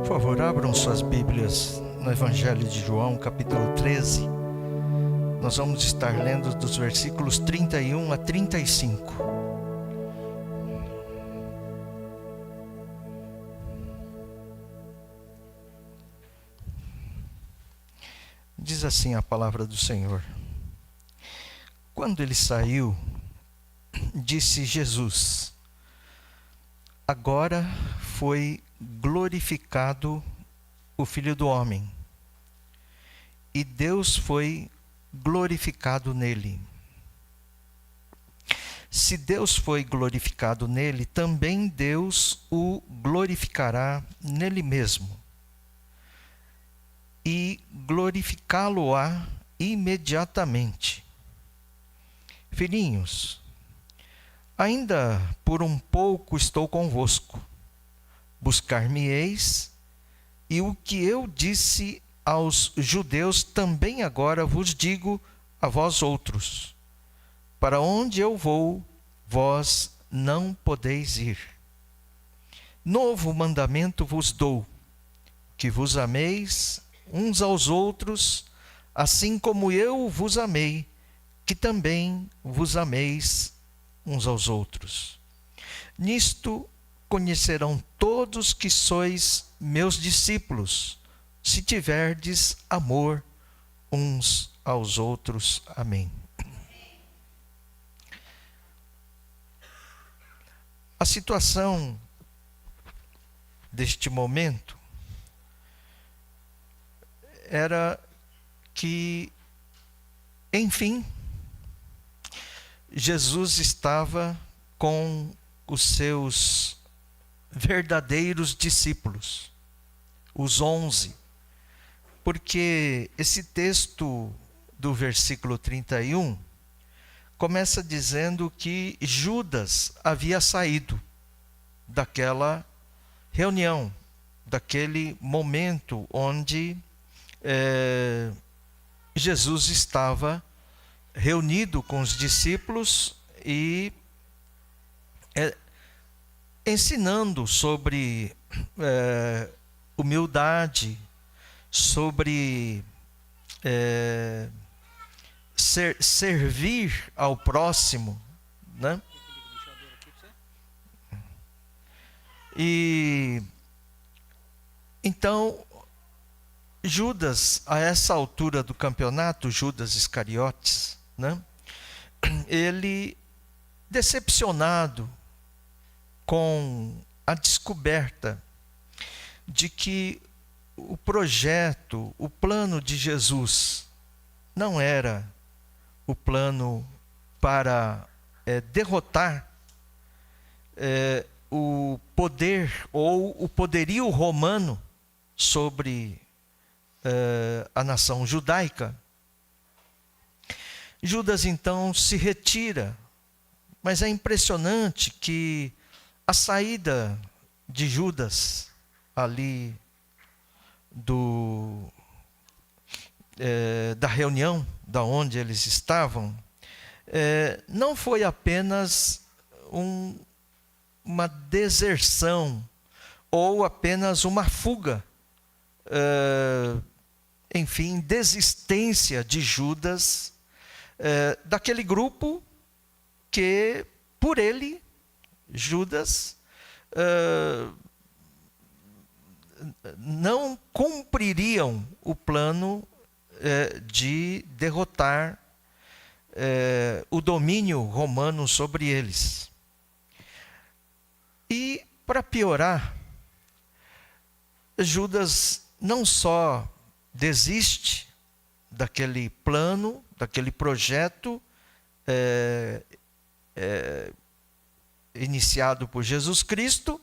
Por favor, abram suas Bíblias no Evangelho de João, capítulo 13. Nós vamos estar lendo dos versículos 31 a 35. Diz assim a palavra do Senhor. Quando ele saiu, disse Jesus: agora foi glorificado o Filho do Homem, e Deus foi glorificado nele. Se Deus foi glorificado nele, também Deus o glorificará nele mesmo, e glorificá-lo-á imediatamente. Filhinhos, ainda por um pouco estou convosco. Buscar-me-eis, e o que eu disse aos judeus também agora vos digo a vós outros: para onde eu vou, vós não podeis ir. Novo mandamento vos dou, que vos ameis uns aos outros, assim como eu vos amei, que também vos ameis uns aos outros. Nisto conhecerão todos que sois meus discípulos, se tiverdes amor uns aos outros. Amém. A situação deste momento era que, enfim, Jesus estava com os seus verdadeiros discípulos, os 11, porque esse texto do versículo 31 começa dizendo que Judas havia saído daquela reunião, daquele momento onde Jesus estava reunido com os discípulos e ensinando sobre humildade, sobre servir ao próximo, né? E então Judas, a essa altura do campeonato, Judas Iscariotes, né? Ele, decepcionado com a descoberta de que o projeto, o plano de Jesus não era o plano para derrotar o poder ou o poderio romano sobre a nação judaica. Judas então se retira, mas é impressionante que a saída de Judas ali da reunião, da onde eles estavam, não foi apenas uma deserção ou apenas uma fuga, enfim, desistência de Judas daquele grupo que, por ele, Judas, não cumpririam o plano de derrotar o domínio romano sobre eles. E, para piorar, Judas não só desiste daquele plano, daquele projeto iniciado por Jesus Cristo,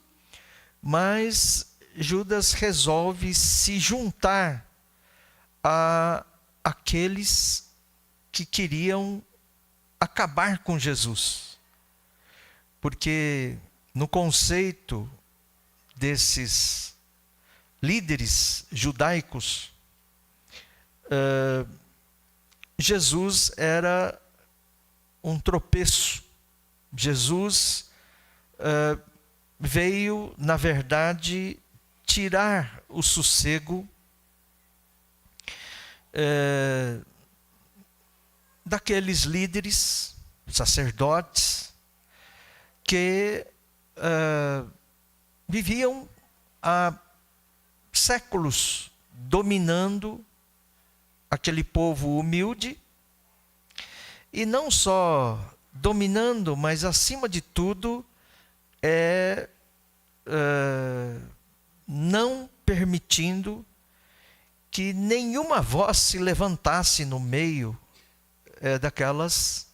mas Judas resolve se juntar a aqueles que queriam acabar com Jesus. Porque no conceito desses líderes judaicos, Jesus era um tropeço. Jesus veio, na verdade, tirar o sossego daqueles líderes, sacerdotes, que viviam há séculos dominando aquele povo humilde, e não só dominando, mas acima de tudo, não permitindo que nenhuma voz se levantasse no meio daquelas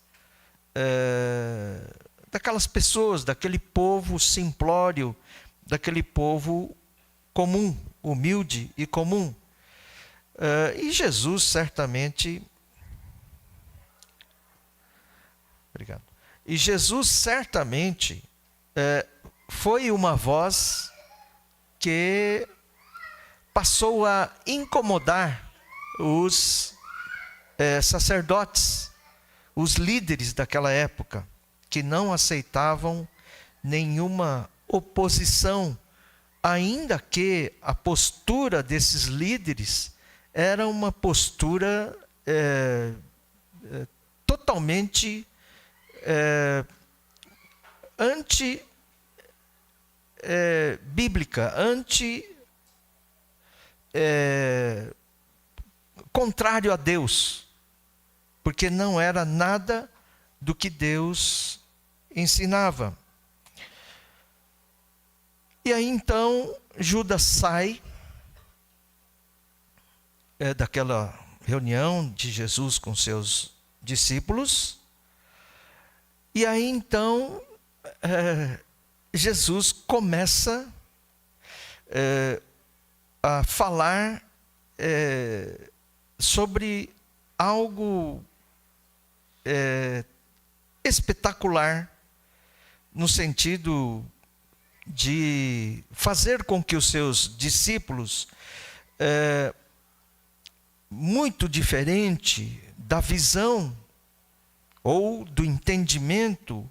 pessoas, daquele povo simplório, daquele povo comum, humilde e comum. E Jesus certamente... Obrigado. E Jesus certamente foi uma voz que passou a incomodar os sacerdotes, os líderes daquela época, que não aceitavam nenhuma oposição, ainda que a postura desses líderes era uma postura totalmente anti-bíblica, contrário a Deus, porque não era nada do que Deus ensinava. E aí então Judas sai daquela reunião de Jesus com seus discípulos, e aí então Jesus começa a falar sobre algo espetacular, no sentido de fazer com que os seus discípulos, muito diferente da visão ou do entendimento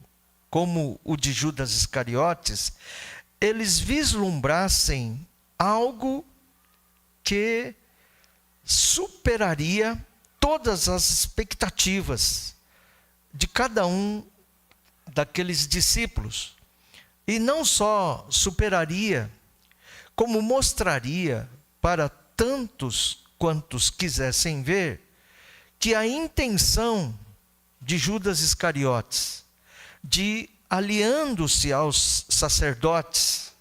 como o de Judas Iscariotes, eles vislumbrassem algo que superaria todas as expectativas de cada um daqueles discípulos. E não só superaria, como mostraria para tantos quantos quisessem ver, que a intenção de Judas Iscariotes, de, aliando-se aos sacerdotes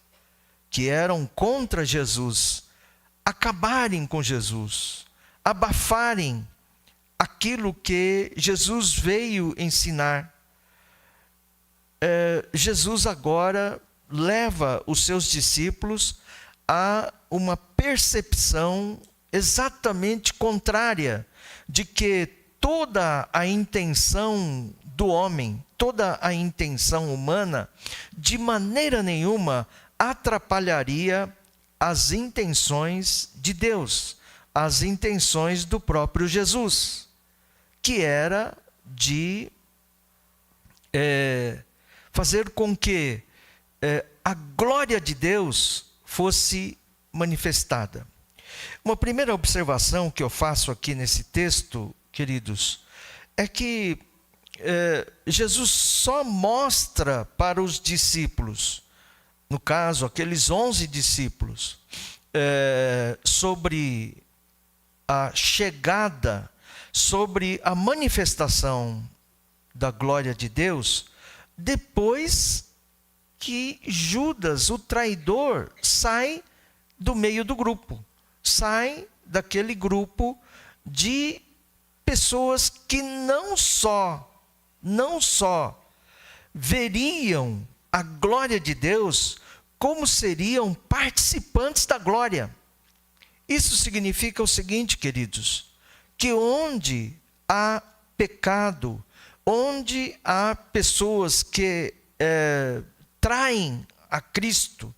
que eram contra Jesus, acabarem com Jesus, abafarem aquilo que Jesus veio ensinar. Jesus agora leva os seus discípulos a uma percepção exatamente contrária, de que toda a intenção do homem, toda a intenção humana, de maneira nenhuma atrapalharia as intenções de Deus, as intenções do próprio Jesus, que era de fazer com que a glória de Deus fosse manifestada. Uma primeira observação que eu faço aqui nesse texto, queridos, é que Jesus só mostra para os discípulos, no caso, aqueles 11 discípulos, sobre a chegada, sobre a manifestação da glória de Deus, depois que Judas, o traidor, sai do meio do grupo, sai daquele grupo de pessoas que não só veriam a glória de Deus, como seriam participantes da glória. Isso significa o seguinte, queridos, que onde há pecado, onde há pessoas que traem a Cristo,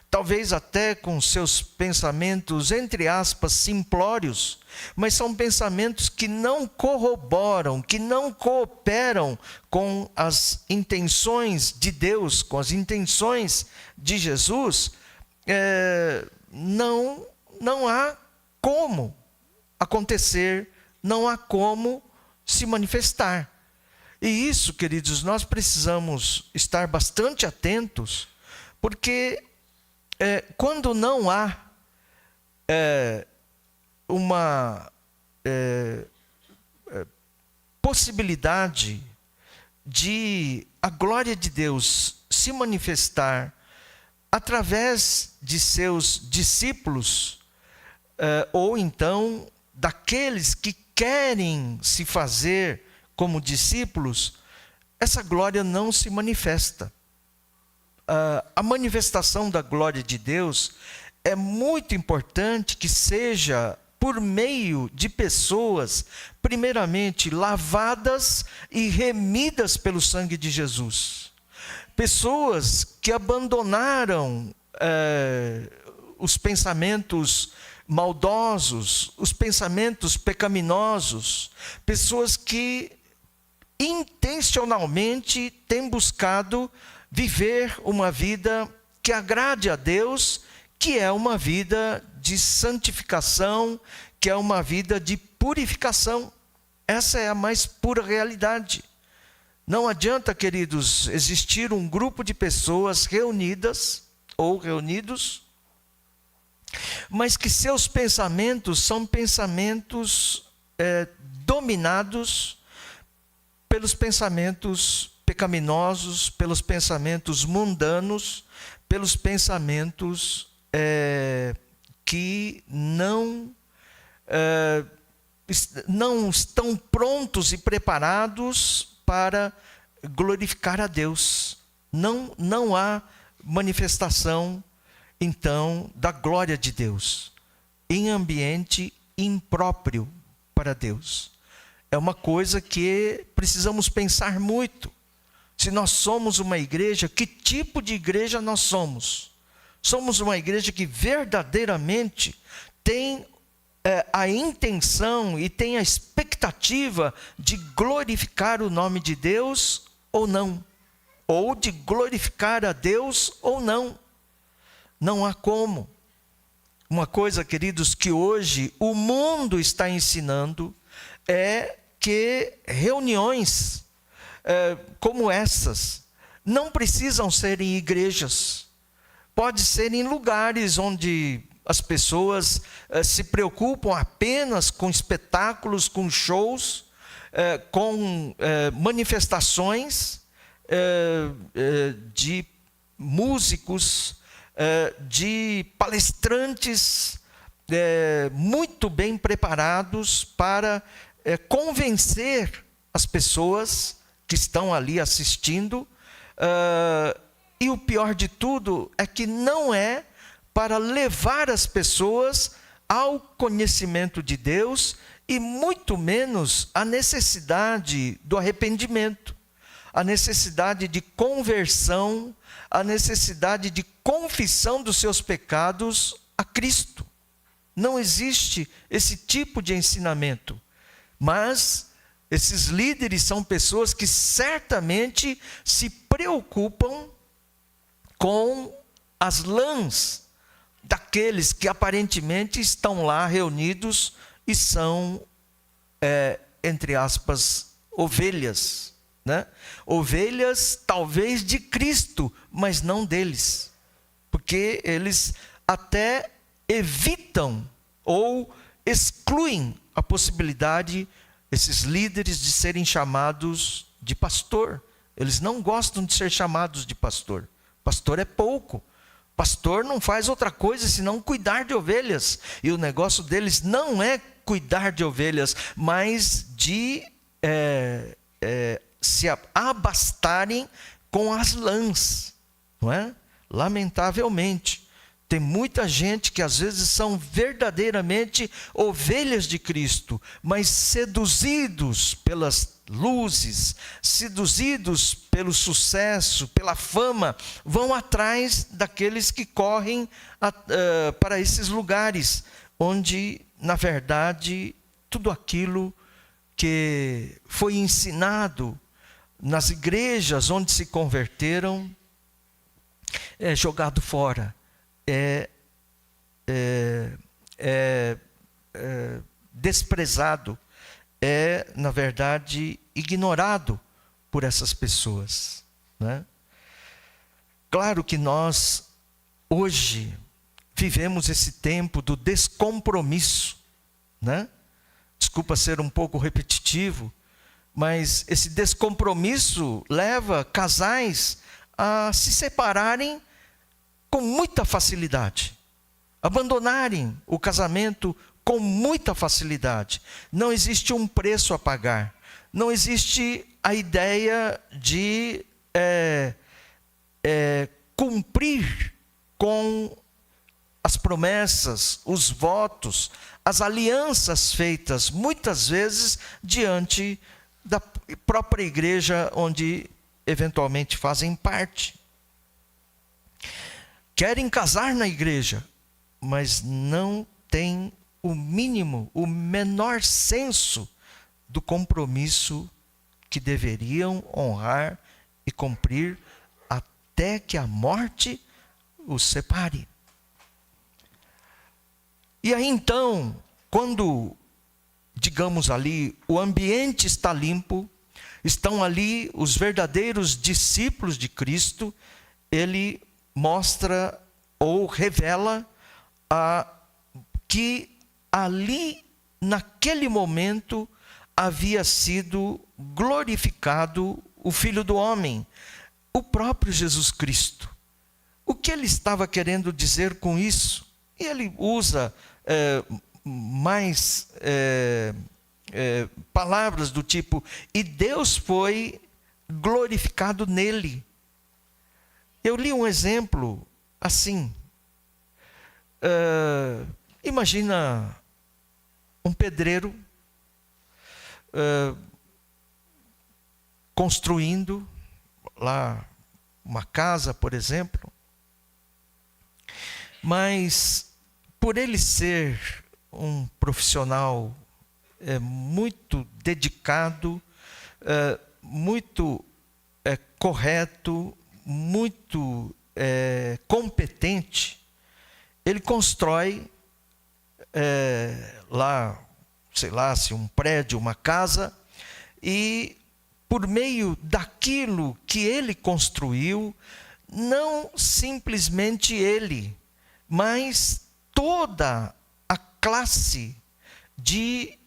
talvez até com seus pensamentos, entre aspas, simplórios, mas são pensamentos que não corroboram, que não cooperam com as intenções de Deus, com as intenções de Jesus, não há como acontecer, não há como se manifestar. E isso, queridos, nós precisamos estar bastante atentos, porque quando não há uma possibilidade de a glória de Deus se manifestar através de seus discípulos, ou então daqueles que querem se fazer como discípulos, essa glória não se manifesta. A manifestação da glória de Deus é muito importante que seja por meio de pessoas, primeiramente, lavadas e remidas pelo sangue de Jesus. Pessoas que abandonaram os pensamentos maldosos, os pensamentos pecaminosos, pessoas que intencionalmente têm buscado viver uma vida que agrade a Deus, que é uma vida de santificação, que é uma vida de purificação. Essa é a mais pura realidade. Não adianta, queridos, existir um grupo de pessoas reunidas ou reunidos, mas que seus pensamentos são pensamentos dominados pelos pensamentos pecaminosos, pelos pensamentos mundanos, pelos pensamentos que não estão prontos e preparados para glorificar a Deus. Não há manifestação, então, da glória de Deus em ambiente impróprio para Deus. É uma coisa que precisamos pensar muito. Se nós somos uma igreja, que tipo de igreja nós somos? Somos uma igreja que verdadeiramente tem a intenção e tem a expectativa de glorificar o nome de Deus ou não? Ou de glorificar a Deus ou não? Não há como. Uma coisa, queridos, que hoje o mundo está ensinando é que reuniões como essas não precisam ser em igrejas. Pode ser em lugares onde as pessoas se preocupam apenas com espetáculos, com shows, com manifestações de músicos, de palestrantes muito bem preparados para convencer as pessoas que estão ali assistindo, e o pior de tudo é que não é para levar as pessoas ao conhecimento de Deus e muito menos a necessidade do arrependimento, a necessidade de conversão, a necessidade de confissão dos seus pecados a Cristo. Não existe esse tipo de ensinamento, mas esses líderes são pessoas que certamente se preocupam com as lãs daqueles que aparentemente estão lá reunidos e são, entre aspas, ovelhas, né? Ovelhas talvez de Cristo, mas não deles, porque eles até evitam ou excluem a possibilidade, esses líderes, de serem chamados de pastor. Eles não gostam de ser chamados de pastor. Pastor é pouco. Pastor não faz outra coisa senão cuidar de ovelhas. E o negócio deles não é cuidar de ovelhas, mas de se abastarem com as lãs, não é? Lamentavelmente, tem muita gente que às vezes são verdadeiramente ovelhas de Cristo, mas seduzidos pelas luzes, seduzidos pelo sucesso, pela fama, vão atrás daqueles que correm para esses lugares, onde, na verdade, tudo aquilo que foi ensinado nas igrejas onde se converteram é jogado fora, é desprezado, na verdade, ignorado por essas pessoas, né? Claro que nós, hoje, vivemos esse tempo do descompromisso, né? Desculpa ser um pouco repetitivo, mas esse descompromisso leva casais a se separarem com muita facilidade, abandonarem o casamento com muita facilidade. Não existe um preço a pagar, não existe a ideia de cumprir com as promessas, os votos, as alianças feitas muitas vezes diante da própria igreja onde eventualmente fazem parte. Querem casar na igreja, mas não têm o mínimo, o menor senso do compromisso que deveriam honrar e cumprir até que a morte os separe. E aí então, quando, digamos ali, o ambiente está limpo, estão ali os verdadeiros discípulos de Cristo, ele mostra ou revela que ali, naquele momento, havia sido glorificado o Filho do Homem, o próprio Jesus Cristo. O que ele estava querendo dizer com isso? E ele usa mais palavras do tipo, e Deus foi glorificado nele. Eu li um exemplo assim. Imagina um pedreiro construindo lá uma casa, por exemplo, mas por ele ser um profissional muito dedicado, muito correto, muito competente, ele constrói lá, sei lá, se um prédio, uma casa, e por meio daquilo que ele construiu, não simplesmente ele, mas toda a classe de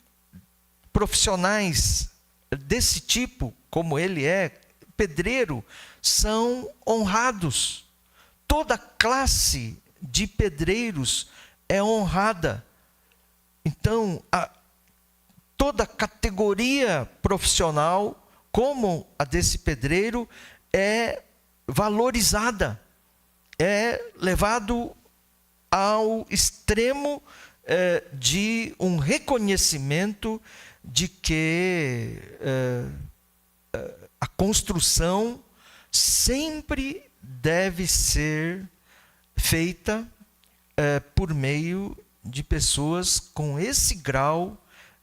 profissionais desse tipo, como ele é, pedreiro, são honrados. Toda classe de pedreiros é honrada. Então, toda categoria profissional, como a desse pedreiro, é valorizada, é levado ao extremo de um reconhecimento de que a construção sempre deve ser feita por meio de pessoas com esse grau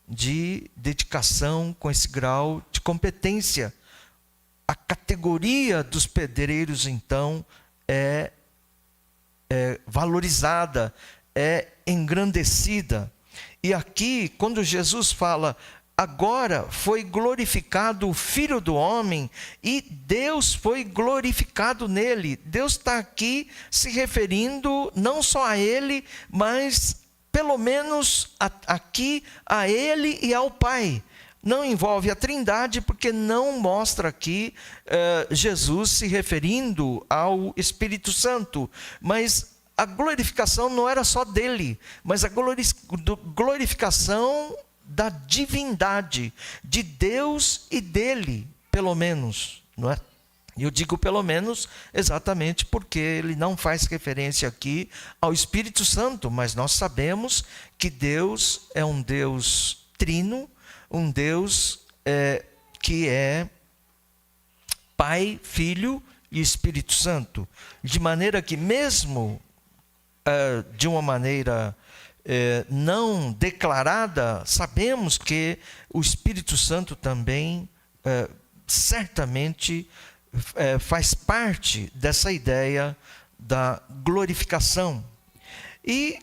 de dedicação, com esse grau de competência. A categoria dos pedreiros, então, é valorizada, é engrandecida. E aqui, quando Jesus fala, agora foi glorificado o Filho do Homem e Deus foi glorificado nele. Deus está aqui se referindo não só a ele, mas pelo menos aqui a ele e ao Pai. Não envolve a Trindade, porque não mostra aqui Jesus se referindo ao Espírito Santo. Mas a glorificação não era só dele, mas a glorificação da divindade, de Deus e dele, pelo menos, não é? Eu digo pelo menos exatamente porque ele não faz referência aqui ao Espírito Santo, mas nós sabemos que Deus é um Deus trino, um Deus que é Pai, Filho e Espírito Santo. De maneira que mesmo de uma maneira não declarada, sabemos que o Espírito Santo também certamente faz parte dessa ideia da glorificação. E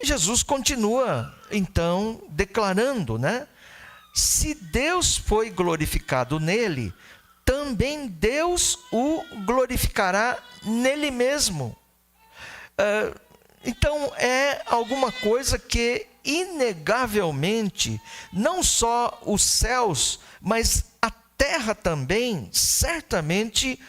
Jesus continua, então, declarando, né? Se Deus foi glorificado nele, também Deus o glorificará nele mesmo. Então, é alguma coisa que, inegavelmente, não só os céus, mas a terra também, certamente,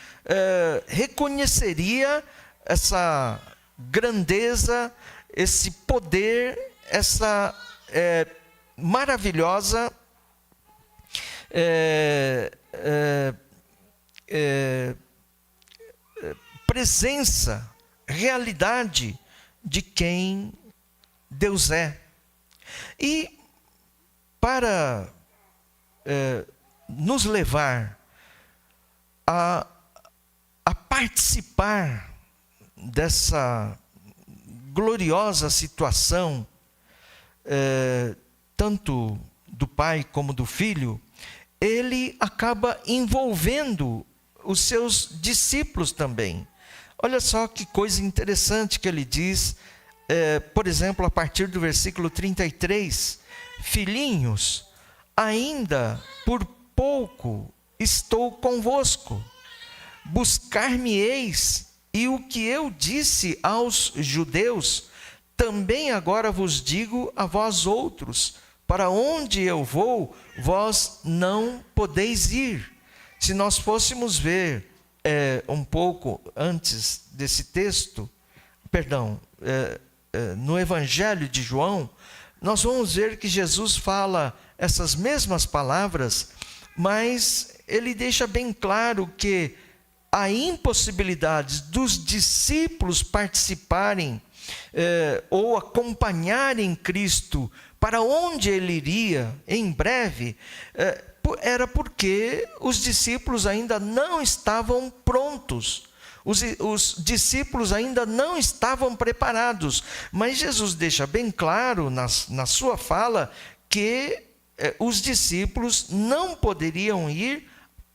reconheceria essa grandeza, esse poder, essa maravilhosa presença, realidade de quem Deus é. E para nos levar a participar dessa gloriosa situação, tanto do Pai como do Filho, ele acaba envolvendo os seus discípulos também. Olha só que coisa interessante que ele diz, por exemplo, a partir do versículo 33, filhinhos, ainda por pouco estou convosco, buscar-me-eis, e o que eu disse aos judeus, também agora vos digo a vós outros, para onde eu vou, vós não podeis ir. Se nós fôssemos ver um pouco antes desse texto, no Evangelho de João, nós vamos ver que Jesus fala essas mesmas palavras, mas ele deixa bem claro que a impossibilidade dos discípulos participarem ou acompanharem Cristo para onde ele iria em breve, era porque os discípulos ainda não estavam prontos. Os discípulos ainda não estavam preparados. Mas Jesus deixa bem claro na sua fala que os discípulos não poderiam ir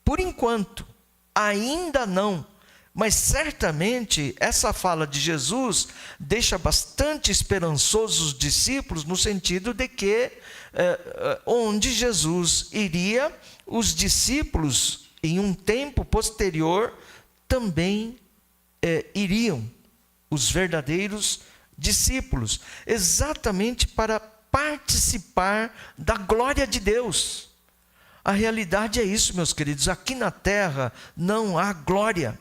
por enquanto. Ainda não. Mas certamente essa fala de Jesus deixa bastante esperançosos os discípulos, no sentido de que onde Jesus iria, os discípulos, em um tempo posterior, também iriam, os verdadeiros discípulos, exatamente para participar da glória de Deus. A realidade é isso, meus queridos, aqui na terra não há glória.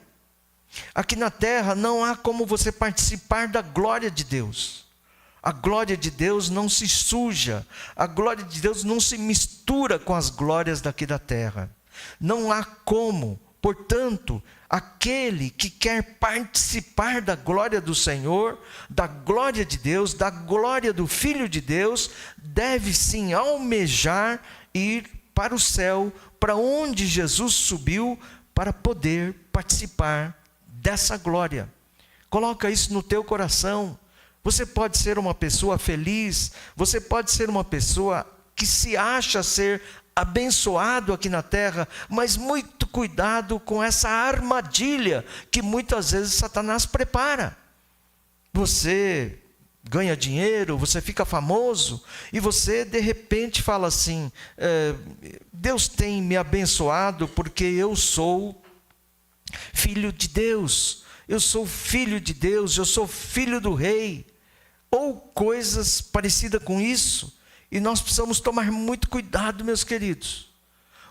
Aqui na terra não há como você participar da glória de Deus. A glória de Deus não se suja, a glória de Deus não se mistura com as glórias daqui da terra. Não há como, portanto, aquele que quer participar da glória do Senhor, da glória de Deus, da glória do Filho de Deus, deve sim almejar ir para o céu, para onde Jesus subiu, para poder participar dessa glória. Coloca isso no teu coração. Você pode ser uma pessoa feliz, você pode ser uma pessoa que se acha ser abençoado aqui na terra, mas muito cuidado com essa armadilha que muitas vezes Satanás prepara. Você ganha dinheiro, você fica famoso, e você de repente fala assim, Deus tem me abençoado porque eu sou filho de Deus, eu sou filho de Deus, eu sou filho do rei, ou coisas parecidas com isso, e nós precisamos tomar muito cuidado, meus queridos.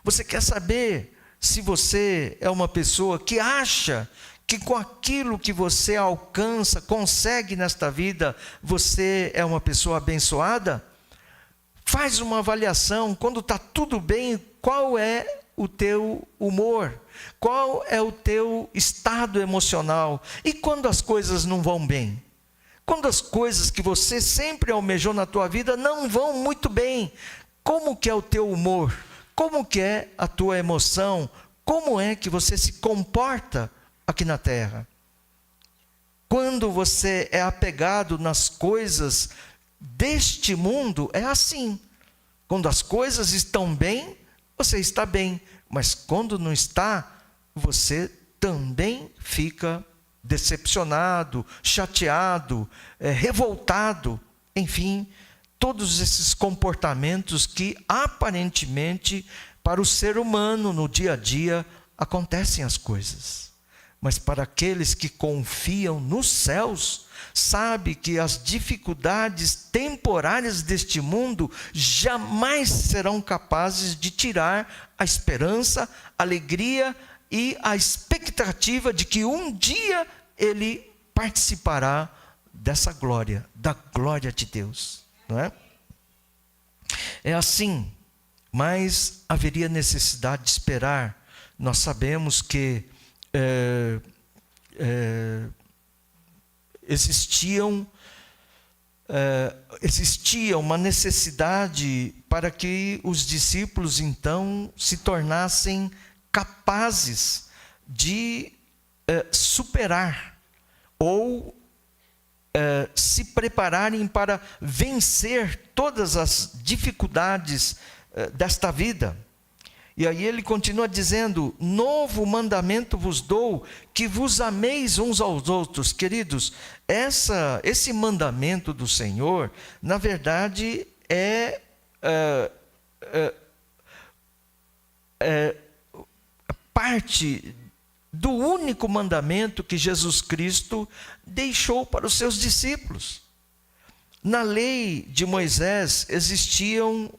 Você quer saber se você é uma pessoa que acha que com aquilo que você alcança, consegue nesta vida, você é uma pessoa abençoada? Faz uma avaliação, quando está tudo bem, qual é o teu humor? Qual é o teu estado emocional? E quando as coisas não vão bem? Quando as coisas que você sempre almejou na tua vida não vão muito bem, como que é o teu humor? Como que é a tua emoção? Como é que você se comporta aqui na terra? Quando você é apegado nas coisas deste mundo, é assim. Quando as coisas estão bem, você está bem. Mas quando não está, você também fica decepcionado, chateado, revoltado. enfim, todos esses comportamentos que aparentemente para o ser humano no dia a dia acontecem as coisas. Mas para aqueles que confiam nos céus, sabe que as dificuldades temporárias deste mundo jamais serão capazes de tirar a esperança, a alegria e a expectativa de que um dia ele participará dessa glória, da glória de Deus, não é? É assim, mas haveria necessidade de esperar. Nós sabemos que existia uma necessidade para que os discípulos então se tornassem capazes de superar ou se prepararem para vencer todas as dificuldades desta vida. E aí ele continua dizendo: novo mandamento vos dou, que vos ameis uns aos outros. Queridos, esse mandamento do Senhor, na verdade, é parte do único mandamento que Jesus Cristo deixou para os seus discípulos. Na lei de Moisés existiam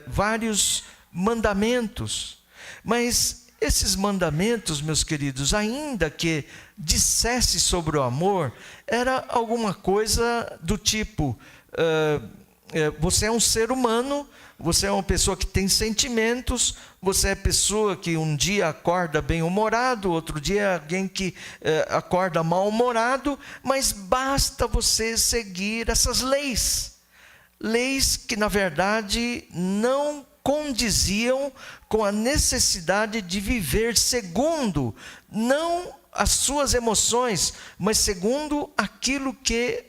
vários mandamentos, mas esses mandamentos, meus queridos, ainda que dissesse sobre o amor, era alguma coisa do tipo: você é um ser humano, você é uma pessoa que tem sentimentos, você é pessoa que um dia acorda bem-humorado, outro dia é alguém que acorda mal-humorado, mas basta você seguir essas leis que na verdade não condiziam com a necessidade de viver segundo, não as suas emoções, mas segundo aquilo que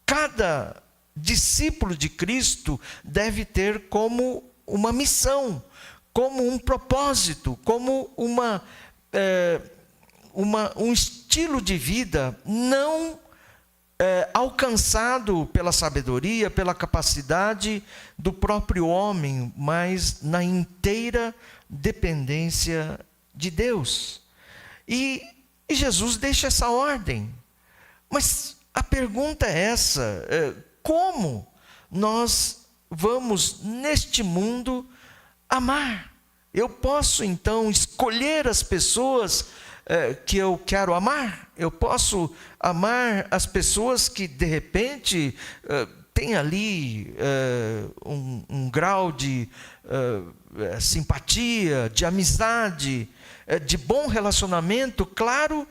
cada discípulo de Cristo deve ter como uma missão, como um propósito, como um estilo de vida não alcançado pela sabedoria, pela capacidade do próprio homem, mas na inteira dependência de Deus. E Jesus deixa essa ordem. Mas a pergunta é essa: como nós vamos neste mundo amar? Eu posso então escolher as pessoas que eu quero amar? Eu posso amar as pessoas que de repente têm ali um grau de simpatia, de amizade, de bom relacionamento? Claro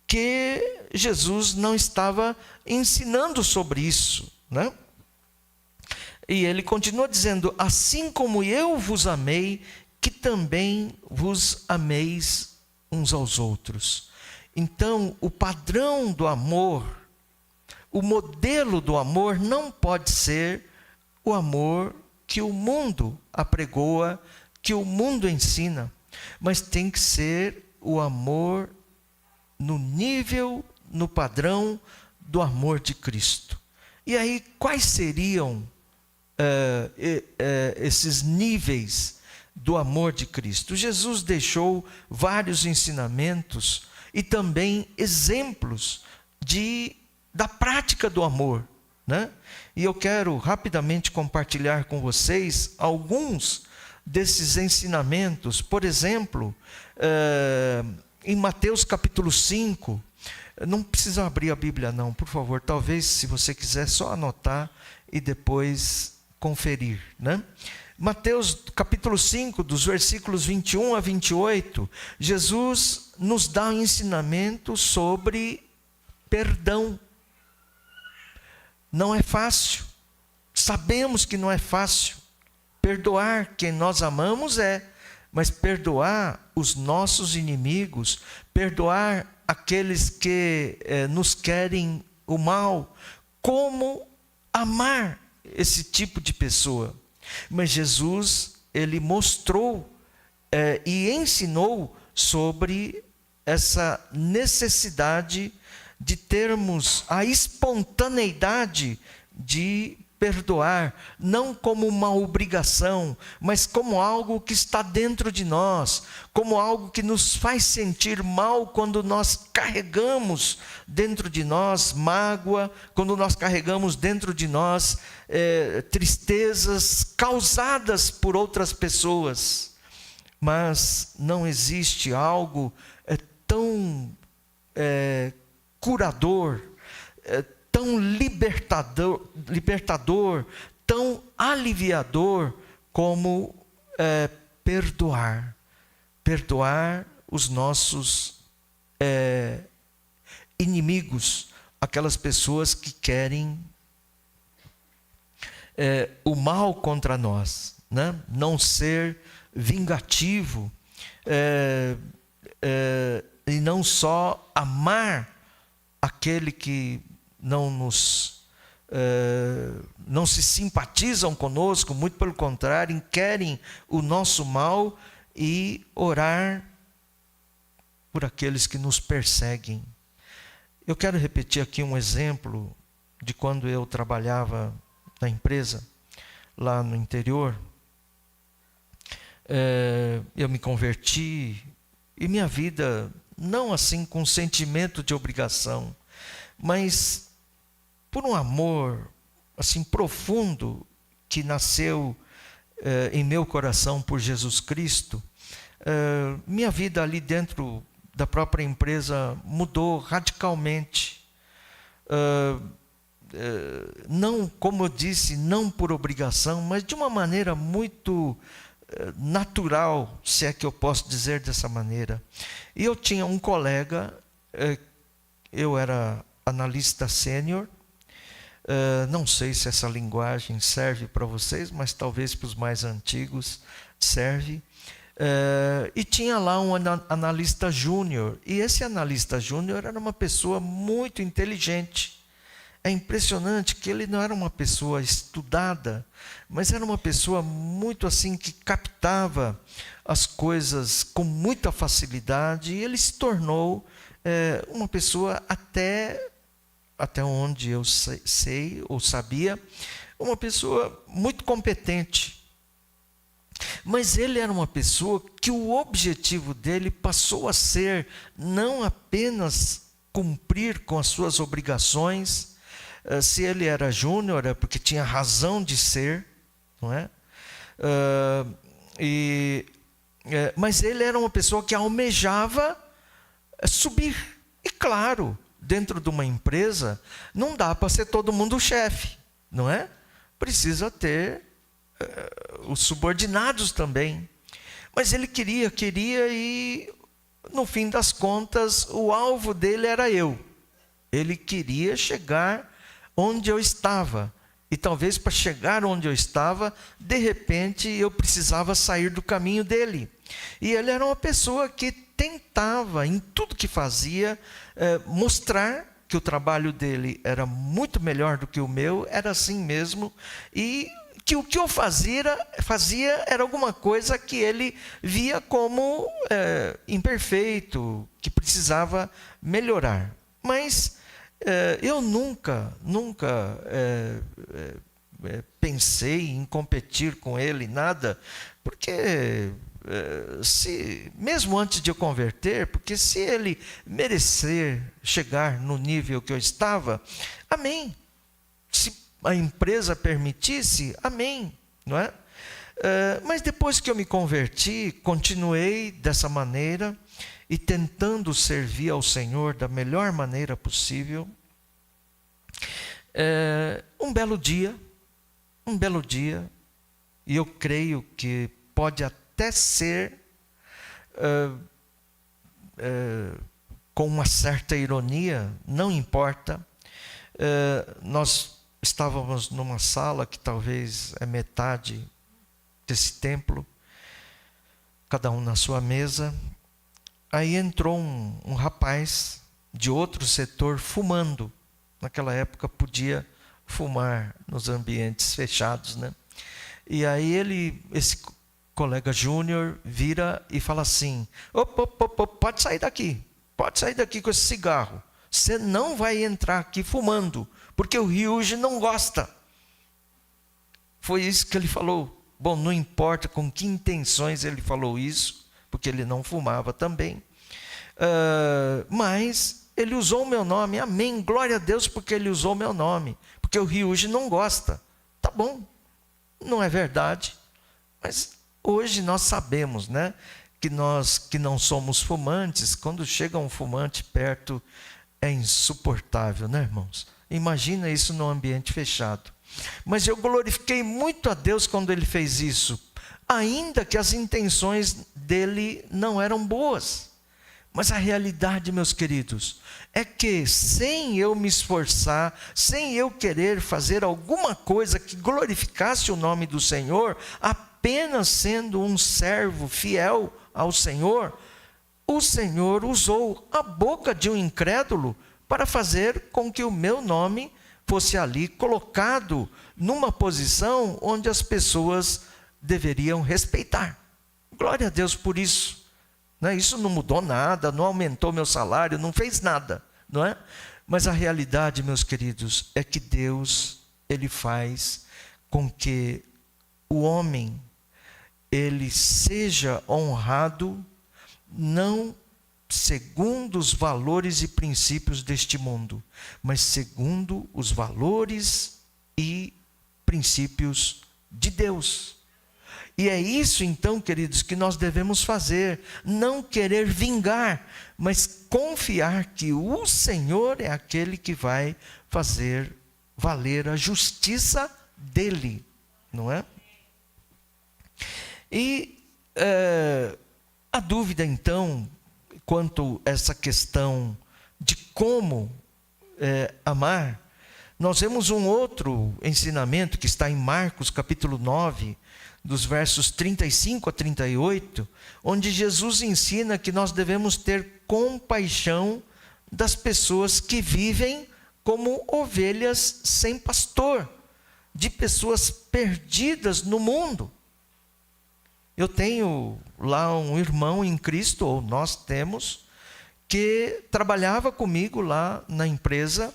que Jesus não estava ensinando sobre isso, né? E ele continua dizendo: assim como eu vos amei, que também vos ameis uns aos outros. Então, o padrão do amor, o modelo do amor não pode ser o amor que o mundo apregoa, que o mundo ensina, mas tem que ser o amor no nível, no padrão do amor de Cristo. E aí, quais seriam esses níveis do amor de Cristo? Jesus deixou vários ensinamentos e também exemplos da prática do amor, né? E eu quero rapidamente compartilhar com vocês alguns desses ensinamentos. Por exemplo, em Mateus capítulo 5, não precisa abrir a Bíblia não, por favor, talvez se você quiser só anotar e depois conferir, né? Mateus capítulo 5, dos versículos 21 a 28, Jesus nos dá um ensinamento sobre perdão. Não é fácil, sabemos que não é fácil. Perdoar quem nós amamos mas perdoar os nossos inimigos, perdoar aqueles que nos querem o mal, como amar esse tipo de pessoa? Mas Jesus, ele mostrou e ensinou sobre essa necessidade de termos a espontaneidade de perdoar, não como uma obrigação, mas como algo que está dentro de nós, como algo que nos faz sentir mal quando nós carregamos dentro de nós mágoa, quando nós carregamos dentro de nós tristezas causadas por outras pessoas. Mas não existe algo tão curador, tão libertador, tão aliviador como perdoar os nossos inimigos, aquelas pessoas que querem o mal contra nós, né? Não ser vingativo, e não só amar aquele que não se simpatizam conosco, muito pelo contrário, querem o nosso mal, e orar por aqueles que nos perseguem. Eu quero repetir aqui um exemplo de quando eu trabalhava na empresa, lá no interior. Eu me converti, e minha vida, não assim com sentimento de obrigação, mas por um amor assim profundo que nasceu em meu coração por Jesus Cristo. Minha vida ali dentro da própria empresa mudou radicalmente. Não, como eu disse, não por obrigação, mas de uma maneira muito natural, se é que eu posso dizer dessa maneira. E eu tinha um colega, eu era analista sênior, não sei se essa linguagem serve para vocês, mas talvez para os mais antigos serve. E tinha lá um analista júnior, e esse analista júnior era uma pessoa muito inteligente. É impressionante que ele não era uma pessoa estudada, mas era uma pessoa muito assim que captava as coisas com muita facilidade, e ele se tornou uma pessoa até onde eu sei ou sabia, uma pessoa muito competente. Mas ele era uma pessoa que o objetivo dele passou a ser não apenas cumprir com as suas obrigações. Se ele era júnior, é porque tinha razão de ser, não é? Mas ele era uma pessoa que almejava subir. E claro, dentro de uma empresa, não dá para ser todo mundo o chefe, não é? Precisa ter os subordinados também. Mas ele queria, e no fim das contas, o alvo dele era eu. Ele queria chegar onde eu estava. E talvez para chegar onde eu estava, de repente eu precisava sair do caminho dele. E ele era uma pessoa que tentava, em tudo que fazia, mostrar que o trabalho dele era muito melhor do que o meu, era assim mesmo, e que o que eu fazia era alguma coisa que ele via como imperfeito, que precisava melhorar. Mas eu nunca pensei em competir com ele, nada, porque mesmo antes de eu converter, porque se ele merecer chegar no nível que eu estava, amém. Se a empresa permitisse, amém, não é? Mas depois que eu me converti, continuei dessa maneira e tentando servir ao Senhor da melhor maneira possível. Um belo dia, e eu creio que pode até ser com uma certa ironia, não importa, nós estávamos numa sala que talvez é metade desse templo, cada um na sua mesa. Aí entrou um rapaz de outro setor fumando. Naquela época podia fumar nos ambientes fechados, né? E aí esse colega júnior vira e fala assim: opa, pode sair daqui com esse cigarro. Você não vai entrar aqui fumando, porque o Ryuji não gosta. Foi isso que ele falou. Bom, não importa com que intenções ele falou isso, porque ele não fumava também. Mas ele usou o meu nome, amém, glória a Deus, porque ele usou o meu nome, porque o Ryuji não gosta. Tá bom, não é verdade, mas hoje nós sabemos, né, que nós que não somos fumantes, quando chega um fumante perto, é insuportável, né, irmãos? Imagina isso num ambiente fechado. Mas eu glorifiquei muito a Deus quando ele fez isso, ainda que as intenções dele não eram boas. Mas a realidade, meus queridos, é que sem eu me esforçar, sem eu querer fazer alguma coisa que glorificasse o nome do Senhor, apenas sendo um servo fiel ao Senhor, o Senhor usou a boca de um incrédulo para fazer com que o meu nome fosse ali colocado numa posição onde as pessoas deveriam respeitar. Glória a Deus por isso. Isso não mudou nada, não aumentou meu salário, não fez nada, não é? Mas a realidade, meus queridos, é que Deus, ele faz com que o homem, ele seja honrado, não segundo os valores e princípios deste mundo, mas segundo os valores e princípios de Deus. E é isso então, queridos, que nós devemos fazer, não querer vingar, mas confiar que o Senhor é aquele que vai fazer valer a justiça dele, não é? E a dúvida então, quanto a essa questão de como amar, nós vemos um outro ensinamento que está em Marcos capítulo 9, dos versos 35 a 38, onde Jesus ensina que nós devemos ter compaixão das pessoas que vivem como ovelhas sem pastor, de pessoas perdidas no mundo. Eu tenho lá um irmão em Cristo, ou nós temos, que trabalhava comigo lá na empresa,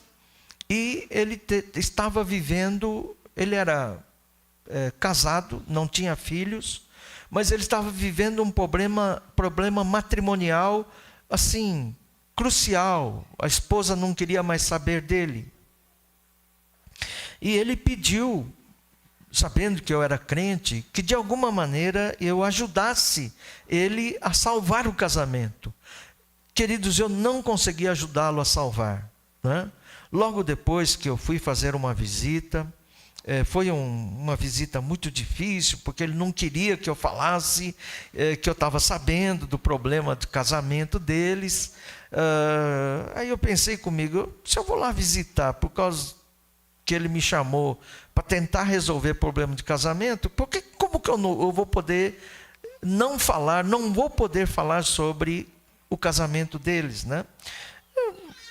e ele estava vivendo, ele era casado, não tinha filhos, mas ele estava vivendo um problema matrimonial, assim, crucial. A esposa não queria mais saber dele. E ele pediu, sabendo que eu era crente, que de alguma maneira eu ajudasse ele a salvar o casamento. Queridos, eu não consegui ajudá-lo a salvar, né? Logo depois que eu fui fazer uma visita, foi uma visita muito difícil, porque ele não queria que eu falasse que eu estava sabendo do problema do casamento deles. Aí eu pensei comigo, se eu vou lá visitar por causa que ele me chamou para tentar resolver problema de casamento, porque como que eu vou poder não vou poder falar sobre o casamento deles, né?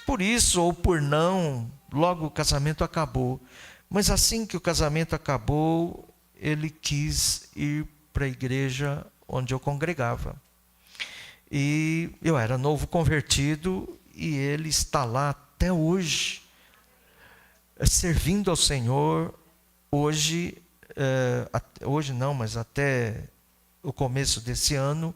Por isso ou por não, logo o casamento acabou. Mas assim que o casamento acabou, ele quis ir para a igreja onde eu congregava. E eu era novo convertido e ele está lá até hoje, servindo ao Senhor. Hoje não, mas até o começo desse ano,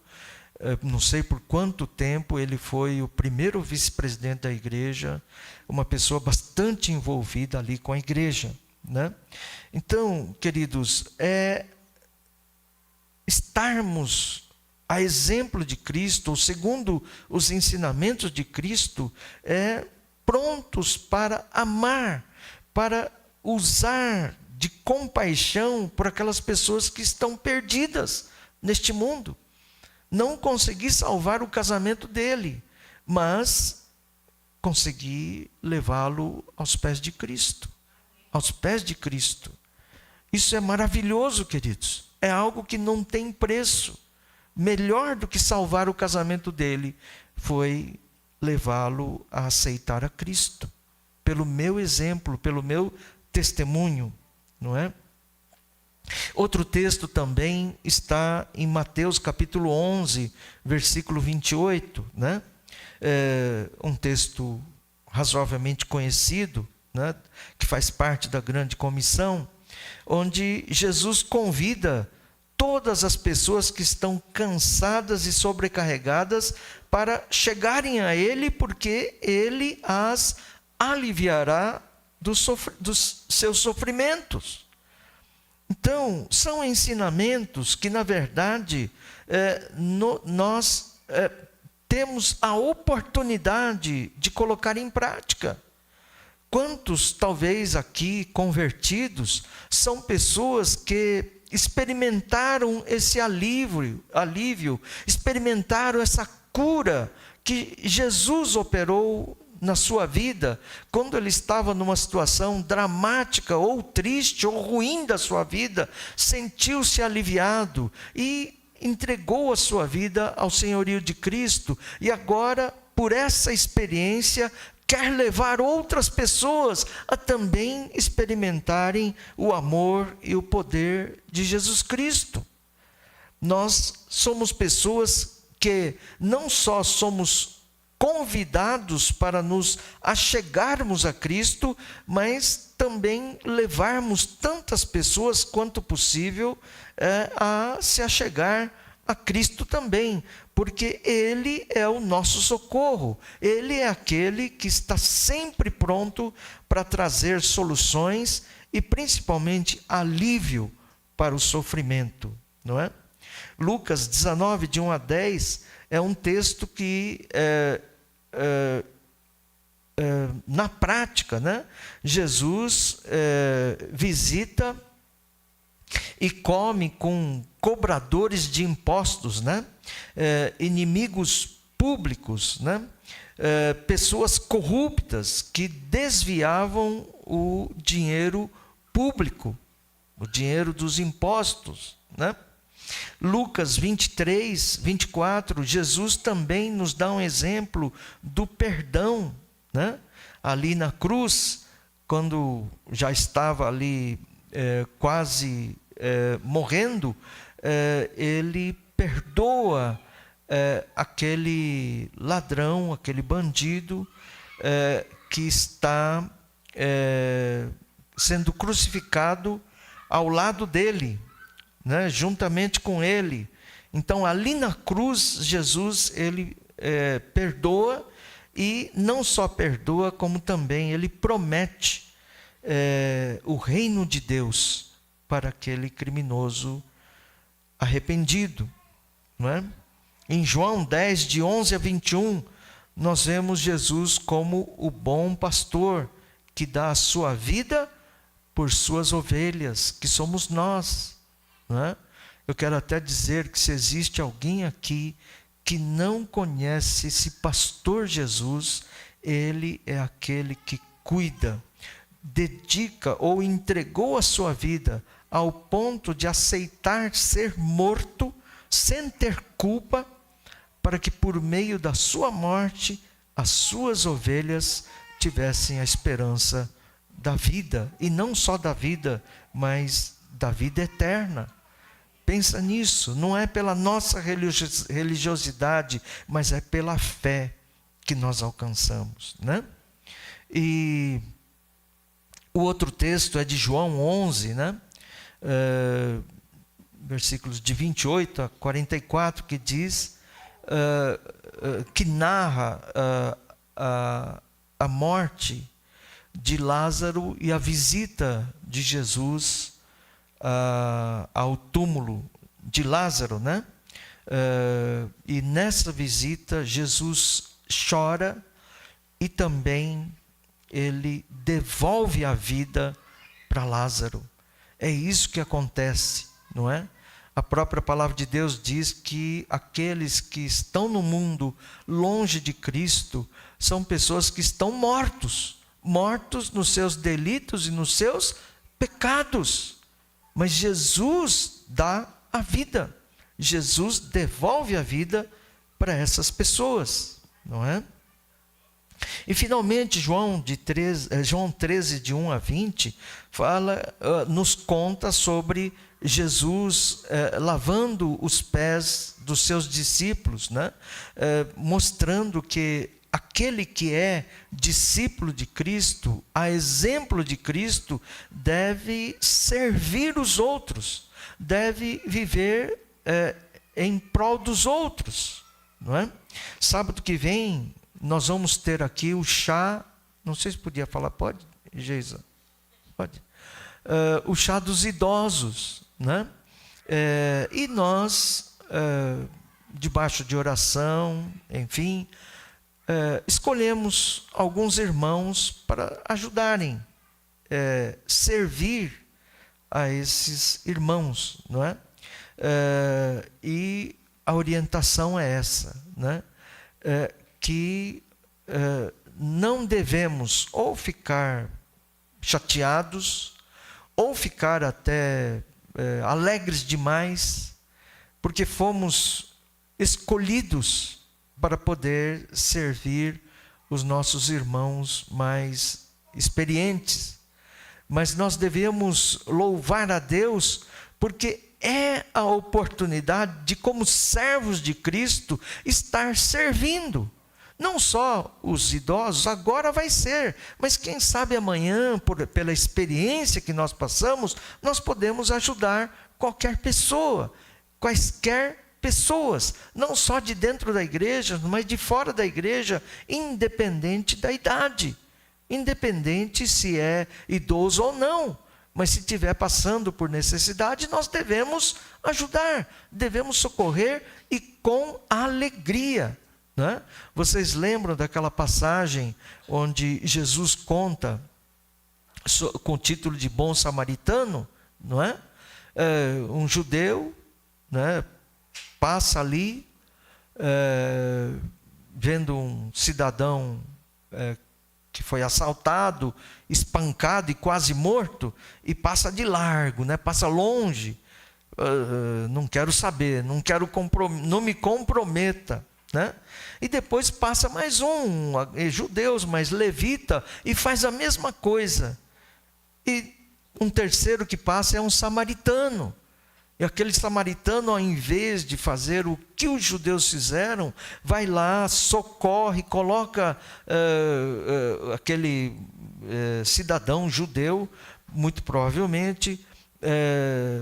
não sei por quanto tempo, ele foi o primeiro vice-presidente da igreja, uma pessoa bastante envolvida ali com a igreja, né? Então, queridos, estarmos a exemplo de Cristo, ou segundo os ensinamentos de Cristo, prontos para amar, para usar de compaixão por aquelas pessoas que estão perdidas neste mundo. Não consegui salvar o casamento dele, mas consegui levá-lo aos pés de Cristo. Aos pés de Cristo. Isso é maravilhoso, queridos. É algo que não tem preço. Melhor do que salvar o casamento dele foi levá-lo a aceitar a Cristo. Pelo meu exemplo, pelo meu testemunho, não é? Outro texto também está em Mateus capítulo 11, versículo 28, né? Um texto razoavelmente conhecido, né, que faz parte da grande comissão, onde Jesus convida todas as pessoas que estão cansadas e sobrecarregadas para chegarem a Ele, porque Ele as aliviará dos seus sofrimentos. Então, são ensinamentos que, na verdade, nós temos a oportunidade de colocar em prática. Quantos, talvez aqui convertidos, são pessoas que experimentaram esse alívio, experimentaram essa cura que Jesus operou na sua vida, quando ele estava numa situação dramática, ou triste, ou ruim da sua vida, sentiu-se aliviado e entregou a sua vida ao senhorio de Cristo, e agora, por essa experiência, quer levar outras pessoas a também experimentarem o amor e o poder de Jesus Cristo. Nós somos pessoas que não só somos convidados para nos achegarmos a Cristo, mas também levarmos tantas pessoas quanto possível a se achegar a Cristo também, porque Ele é o nosso socorro, Ele é aquele que está sempre pronto para trazer soluções e principalmente alívio para o sofrimento, não é? Lucas 19, de 1 a 10, é um texto que, na prática, né, Jesus visita e come com cobradores de impostos, né? Inimigos públicos, né? Pessoas corruptas que desviavam o dinheiro público, o dinheiro dos impostos, né? Lucas 23, 24, Jesus também nos dá um exemplo do perdão, né? Ali na cruz, quando já estava ali quase morrendo, ele perdoa aquele ladrão, aquele bandido que está sendo crucificado ao lado dele, né, juntamente com ele. Então, ali na cruz, Jesus, ele perdoa, e não só perdoa, como também ele promete o reino de Deus para aquele criminoso arrependido, não é? Em João 10, de 11 a 21, nós vemos Jesus como o bom pastor, que dá a sua vida por suas ovelhas, que somos nós, não é? Eu quero até dizer que, se existe alguém aqui que não conhece esse pastor Jesus, ele é aquele que cuida, dedica ou entregou a sua vida ao ponto de aceitar ser morto sem ter culpa, para que por meio da sua morte as suas ovelhas tivessem a esperança da vida, e não só da vida, mas da vida eterna. Pensa nisso, não é pela nossa religiosidade, mas é pela fé que nós alcançamos, né? E o outro texto é de João 11, né? Versículos de 28 a 44, que diz, que narra a morte de Lázaro e a visita de Jesus ao túmulo de Lázaro, né? E nessa visita Jesus chora, e também ele devolve a vida para Lázaro. É isso que acontece, não é? A própria palavra de Deus diz que aqueles que estão no mundo longe de Cristo são pessoas que estão mortos nos seus delitos e nos seus pecados. Mas Jesus dá a vida, Jesus devolve a vida para essas pessoas, não é? E finalmente João 13, de 1 a 20, nos conta sobre Jesus lavando os pés dos seus discípulos, né? Mostrando que aquele que é discípulo de Cristo, a exemplo de Cristo, deve servir os outros, deve viver em prol dos outros, não é? Sábado que vem nós vamos ter aqui o chá, não sei se podia falar, pode, Geisa? Pode. O chá dos idosos, né? E nós, debaixo de oração, enfim, escolhemos alguns irmãos para ajudarem, servir a esses irmãos, não é? E a orientação é essa, né? Que não devemos ou ficar chateados, ou ficar até alegres demais, porque fomos escolhidos para poder servir os nossos irmãos mais experientes. Mas nós devemos louvar a Deus, porque é a oportunidade de, como servos de Cristo, estar servindo. Não só os idosos, agora vai ser, mas quem sabe amanhã, pela experiência que nós passamos, nós podemos ajudar qualquer pessoa, quaisquer pessoas, não só de dentro da igreja, mas de fora da igreja, independente da idade, independente se é idoso ou não. Mas se estiver passando por necessidade, nós devemos ajudar, devemos socorrer e com alegria. Né? Vocês lembram daquela passagem onde Jesus conta, com o título de bom samaritano, não é? Um judeu, né, passa ali, vendo um cidadão que foi assaltado, espancado e quase morto, e passa de largo, né? Passa longe. Não quero saber, não me comprometa. Né? E depois passa mais judeus, mas levita, e faz a mesma coisa. E um terceiro que passa é um samaritano. E aquele samaritano, ao invés de fazer o que os judeus fizeram, vai lá, socorre, coloca aquele cidadão judeu, muito provavelmente,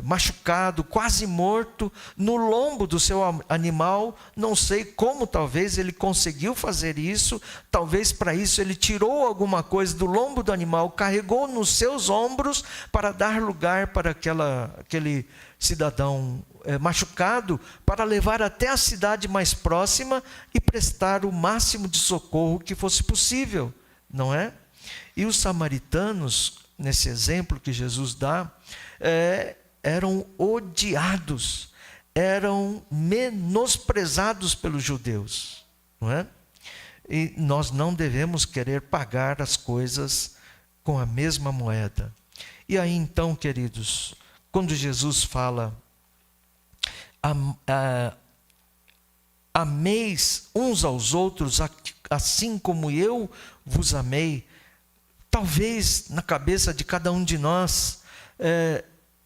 machucado, quase morto, no lombo do seu animal. Não sei como, talvez ele conseguiu fazer isso, talvez para isso ele tirou alguma coisa do lombo do animal, carregou nos seus ombros para dar lugar para aquele cidadão machucado, para levar até a cidade mais próxima e prestar o máximo de socorro que fosse possível, não é? E os samaritanos, nesse exemplo que Jesus dá, eram odiados, eram menosprezados pelos judeus, não é? E nós não devemos querer pagar as coisas com a mesma moeda. E aí então, queridos, quando Jesus fala, ameis uns aos outros assim como eu vos amei, talvez na cabeça de cada um de nós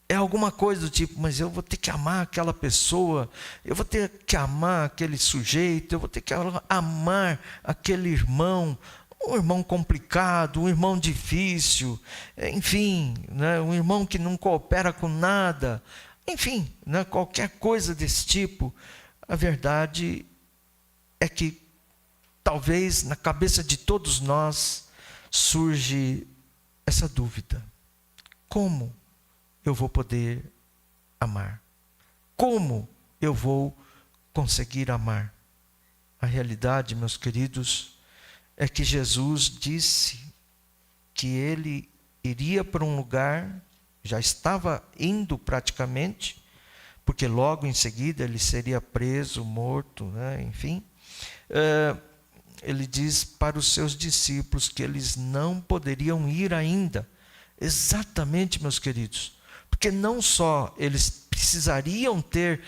é alguma coisa do tipo, mas eu vou ter que amar aquela pessoa, eu vou ter que amar aquele sujeito, eu vou ter que amar aquele irmão, um irmão complicado, um irmão difícil, enfim, né, um irmão que não coopera com nada, enfim, né, qualquer coisa desse tipo. A verdade é que talvez na cabeça de todos nós surge essa dúvida: como eu vou poder amar? Como eu vou conseguir amar? A realidade, meus queridos, é que Jesus disse que ele iria para um lugar, já estava indo praticamente, porque logo em seguida ele seria preso, morto, né? Enfim. Ele diz para os seus discípulos que eles não poderiam ir ainda. Exatamente, meus queridos, porque não só eles precisariam ter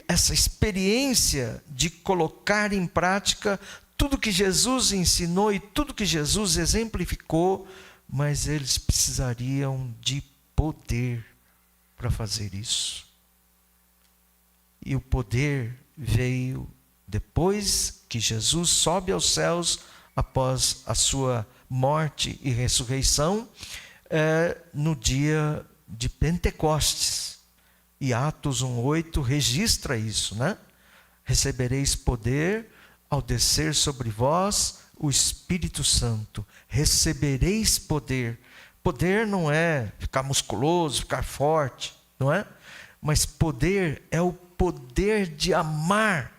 essa experiência de colocar em prática tudo que Jesus ensinou e tudo que Jesus exemplificou, mas eles precisariam de poder para fazer isso. E o poder veio depois que Jesus sobe aos céus após a sua morte e ressurreição, no dia de Pentecostes. E Atos 1:8 registra isso, né? Recebereis poder ao descer sobre vós o Espírito Santo. Recebereis poder. Poder não é ficar musculoso, ficar forte, não é? Mas poder é o poder de amar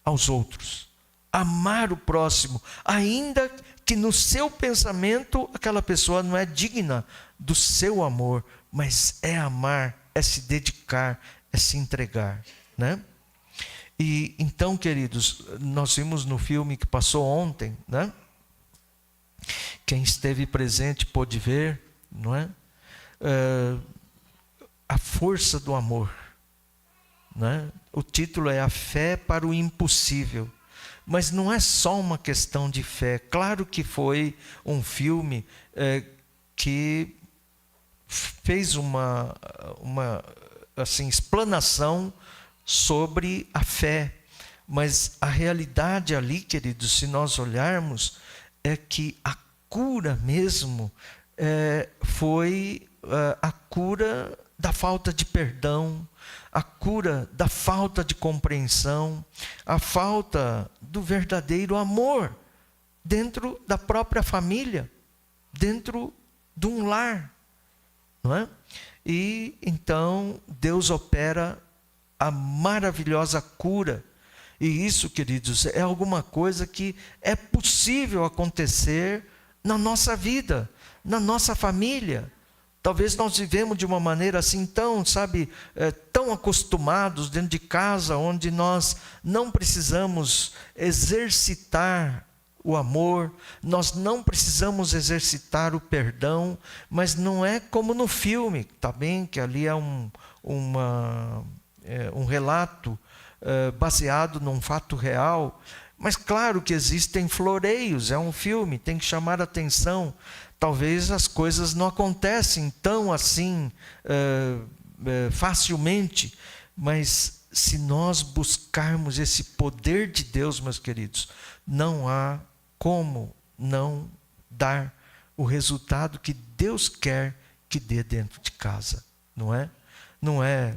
aos outros. Amar o próximo, ainda que no seu pensamento aquela pessoa não é digna do seu amor, mas é amar, é se dedicar, é se entregar, né? E então, queridos, nós vimos no filme que passou ontem, né? Quem esteve presente pôde ver, não é? A força do amor, né? O título é A Fé para o Impossível. Mas não é só uma questão de fé. Claro que foi um filme que fez uma assim, explanação sobre a fé. Mas a realidade ali, queridos, se nós olharmos, é que a cura mesmo foi a cura da falta de perdão, a cura da falta de compreensão, a falta do verdadeiro amor dentro da própria família, dentro de um lar, não é? E então Deus opera a maravilhosa cura. E isso, queridos, é alguma coisa que é possível acontecer na nossa vida, na nossa família. Talvez nós vivemos de uma maneira assim tão, tão acostumados dentro de casa, onde nós não precisamos exercitar o amor, nós não precisamos exercitar o perdão, mas não é como no filme, tá bem? Que ali é um relato baseado num fato real, mas claro que existem floreios, é um filme, tem que chamar a atenção. Talvez as coisas não acontecem tão assim facilmente, mas se nós buscarmos esse poder de Deus, meus queridos, não há como não dar o resultado que Deus quer que dê dentro de casa, não é? Não é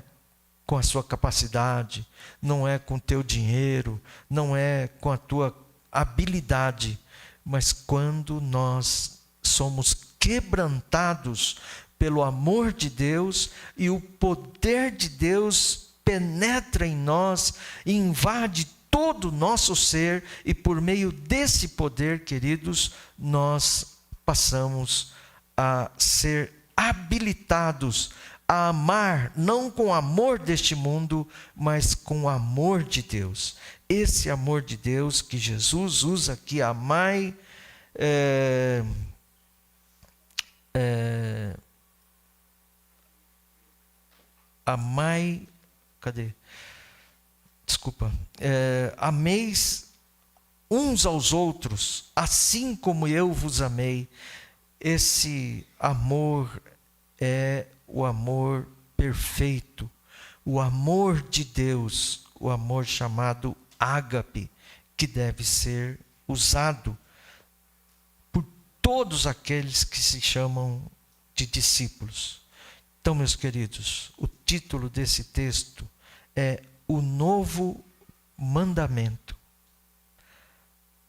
com a sua capacidade, não é com o teu dinheiro, não é com a tua habilidade, mas quando nós somos quebrantados pelo amor de Deus e o poder de Deus penetra em nós e invade todo o nosso ser, e por meio desse poder, queridos, nós passamos a ser habilitados a amar, não com o amor deste mundo, mas com o amor de Deus. Esse amor de Deus que Jesus usa aqui, amai, amai, cadê? Desculpa. Ameis uns aos outros, assim como eu vos amei. Esse amor é o amor perfeito, o amor de Deus, o amor chamado ágape, que deve ser usado por todos aqueles que se chamam de discípulos. Então, meus queridos, o título desse texto é O Novo Mandamento.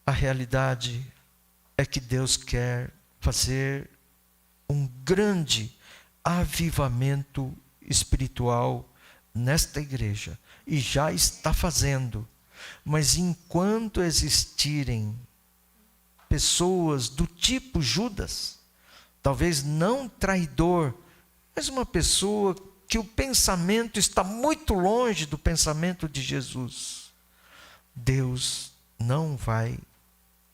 A realidade é que Deus quer fazer um grande avivamento espiritual nesta igreja, e já está fazendo. Mas enquanto existirem pessoas do tipo Judas, talvez não traidor, mas uma pessoa que o pensamento está muito longe do pensamento de Jesus, Deus não vai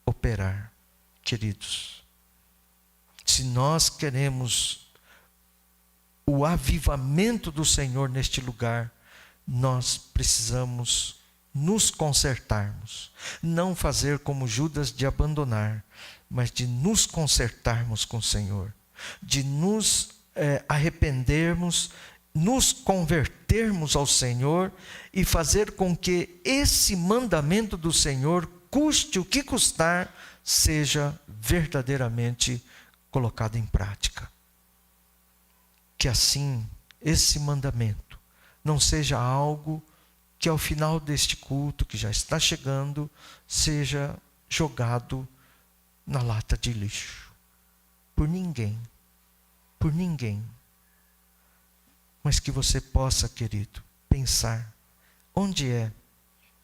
operar, queridos. Se nós queremos o avivamento do Senhor neste lugar, nós precisamos nos consertarmos, não fazer como Judas de abandonar, mas de nos consertarmos com o Senhor, de nos arrependermos, nos convertermos ao Senhor e fazer com que esse mandamento do Senhor, custe o que custar, seja verdadeiramente colocado em prática. Que assim, esse mandamento não seja algo que ao final deste culto, que já está chegando, seja jogado na lata de lixo. Por ninguém. Por ninguém. Mas que você possa, querido, pensar onde é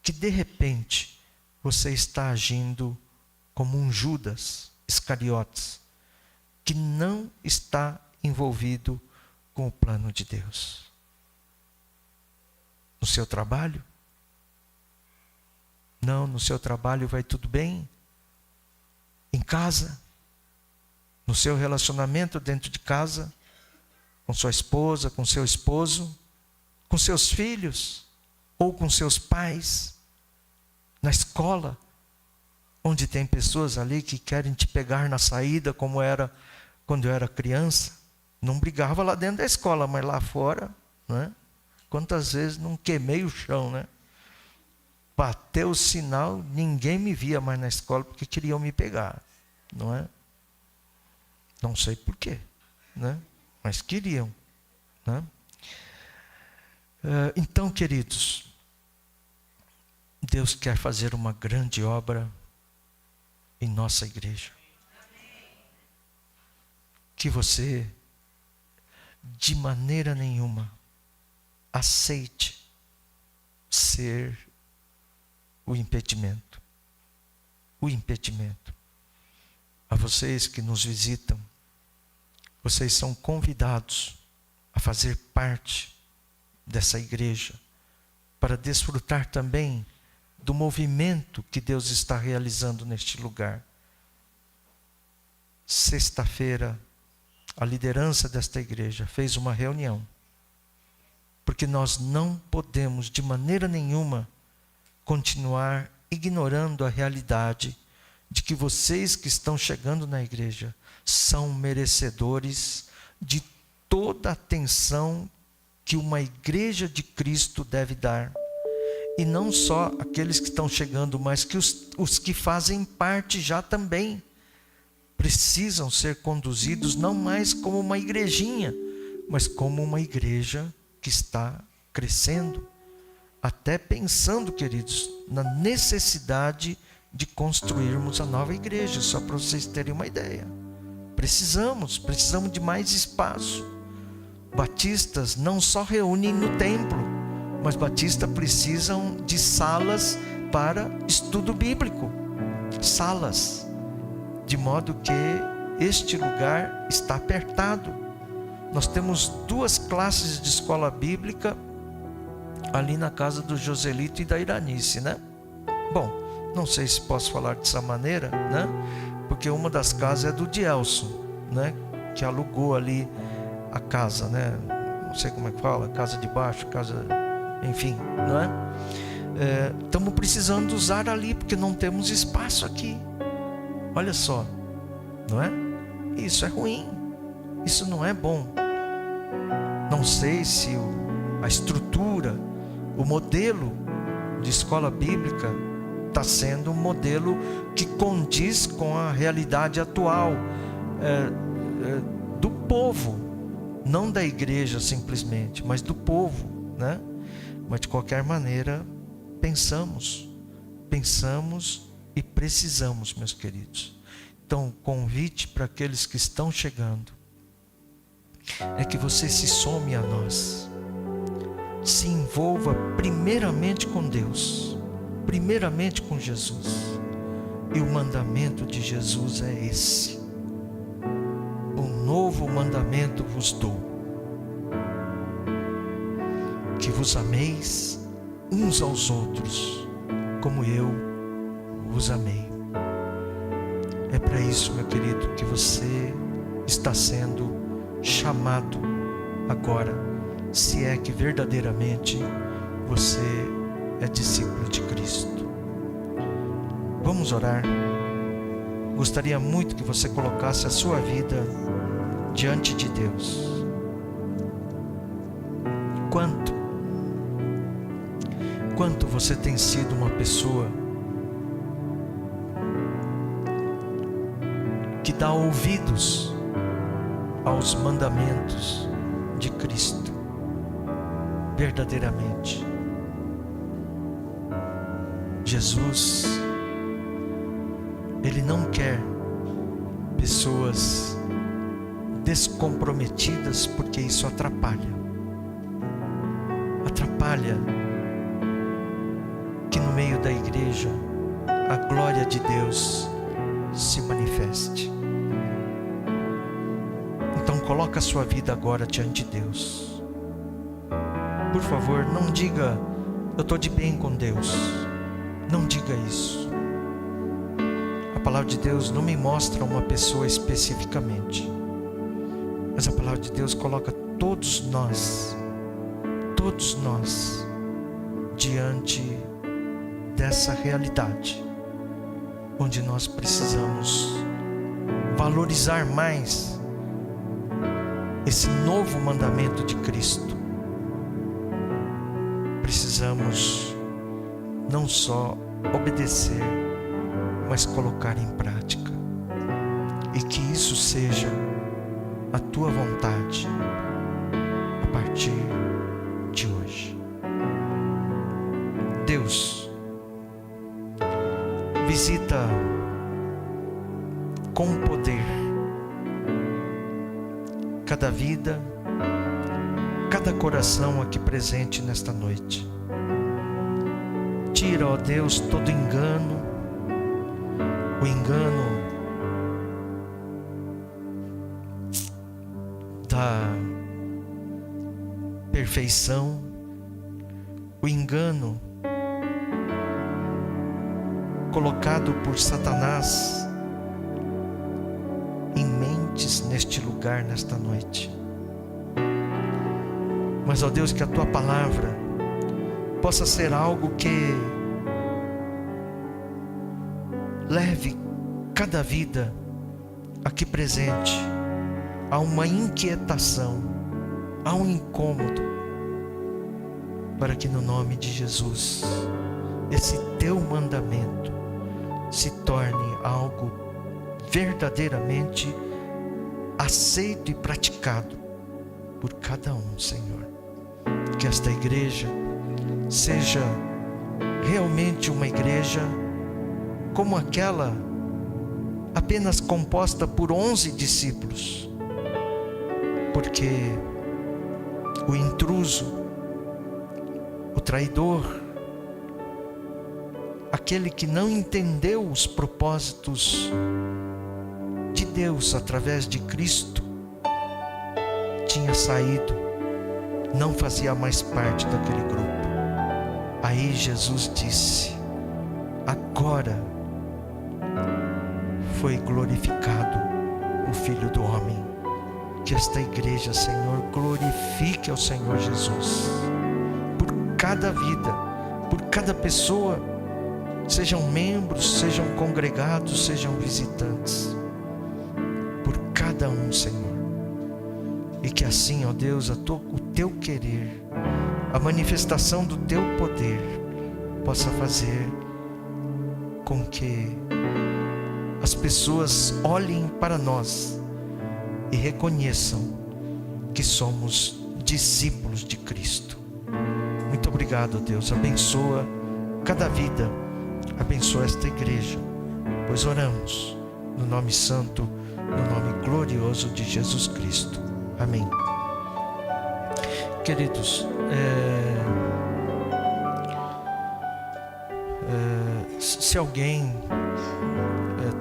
que de repente você está agindo como um Judas Iscariotes, que não está envolvido com o plano de Deus. No seu trabalho? Não, no seu trabalho vai tudo bem? Em casa? No seu relacionamento dentro de casa? Com sua esposa, com seu esposo? Com seus filhos? Ou com seus pais? Na escola? Onde tem pessoas ali que querem te pegar na saída, como era quando eu era criança. Não brigava lá dentro da escola, mas lá fora, né? Quantas vezes não queimei o chão, né? Bateu o sinal, ninguém me via mais na escola porque queriam me pegar, não é? Não sei porquê, né? Mas queriam, né? Então, queridos, Deus quer fazer uma grande obra em nossa igreja. Que você, de maneira nenhuma, aceite ser o impedimento. O impedimento. A vocês que nos visitam, vocês são convidados a fazer parte dessa igreja, para desfrutar também do movimento que Deus está realizando neste lugar. Sexta-feira, a liderança desta igreja fez uma reunião, porque nós não podemos de maneira nenhuma continuar ignorando a realidade de que vocês que estão chegando na igreja são merecedores de toda a atenção que uma igreja de Cristo deve dar. E não só aqueles que estão chegando, mas que os que fazem parte já também precisam ser conduzidos não mais como uma igrejinha, mas como uma igreja que está crescendo, até pensando, queridos, na necessidade de construirmos a nova igreja, só para vocês terem uma ideia. Precisamos de mais espaço. Batistas não só reúnem no templo, mas batistas precisam de salas para estudo bíblico. Salas. De modo que este lugar está apertado. Nós temos 2 classes de escola bíblica ali na casa do Joselito e da Iranice, né? Bom, não sei se posso falar dessa maneira, né? Porque uma das casas é do Dielson, né? Que alugou ali a casa, né? Não sei como é que fala, casa de baixo, casa... Enfim, não é? Estamos precisando usar ali, porque não temos espaço aqui. Olha só, não é? Isso é ruim, isso não é bom. Não sei se a estrutura, o modelo de escola bíblica está sendo um modelo que condiz com a realidade atual do povo, não da igreja simplesmente, mas do povo, né? Mas de qualquer maneira, pensamos e precisamos, meus queridos. Então, o convite para aqueles que estão chegando é que você se some a nós, se envolva primeiramente com Deus, primeiramente com Jesus. E o mandamento de Jesus é esse: um novo mandamento vos dou, que vos ameis uns aos outros, como eu vos amei. É para isso, meu querido, que você está sendo chamado agora, se é que verdadeiramente você é discípulo de Cristo. Vamos orar. Gostaria muito que você colocasse a sua vida diante de Deus. Quanto você tem sido uma pessoa que dá ouvidos aos mandamentos de Cristo, verdadeiramente. Jesus, Ele não quer pessoas descomprometidas, porque isso atrapalha que no meio da igreja a glória de Deus se manifeste. Então coloca a sua vida agora diante de Deus. Por favor, não diga, eu estou de bem com Deus. Não diga isso. A palavra de Deus não me mostra uma pessoa especificamente, mas a palavra de Deus coloca todos nós diante dessa realidade, onde nós precisamos valorizar mais esse novo mandamento de Cristo. Precisamos não só obedecer, mas colocar em prática, e que isso seja a tua vontade a partir de hoje. Deus, visita com poder cada vida, cada coração aqui presente nesta noite. Tira, ó Deus, todo engano, o engano da perfeição, o engano colocado por Satanás em mentes neste lugar, nesta noite. Mas, ó Deus, que a Tua palavra possa ser algo que leve cada vida aqui presente a uma inquietação, a um incômodo, para que no nome de Jesus esse Teu mandamento se torne algo verdadeiramente aceito e praticado por cada um, Senhor. Que esta igreja seja realmente uma igreja como aquela apenas composta por 11 discípulos, porque o intruso, o traidor, aquele que não entendeu os propósitos de Deus através de Cristo, tinha saído, não fazia mais parte daquele grupo. Aí Jesus disse: agora foi glorificado o Filho do Homem. Que esta igreja, Senhor, glorifique ao Senhor Jesus por cada vida, por cada pessoa, sejam membros, sejam congregados, sejam visitantes, por cada um, Senhor. E que assim, ó Deus, o Teu querer, a manifestação do Teu poder possa fazer com que as pessoas olhem para nós e reconheçam que somos discípulos de Cristo. Muito obrigado, Deus. Abençoa cada vida, abençoa esta igreja, pois oramos no nome santo, no nome glorioso de Jesus Cristo. Amém. Queridos, se alguém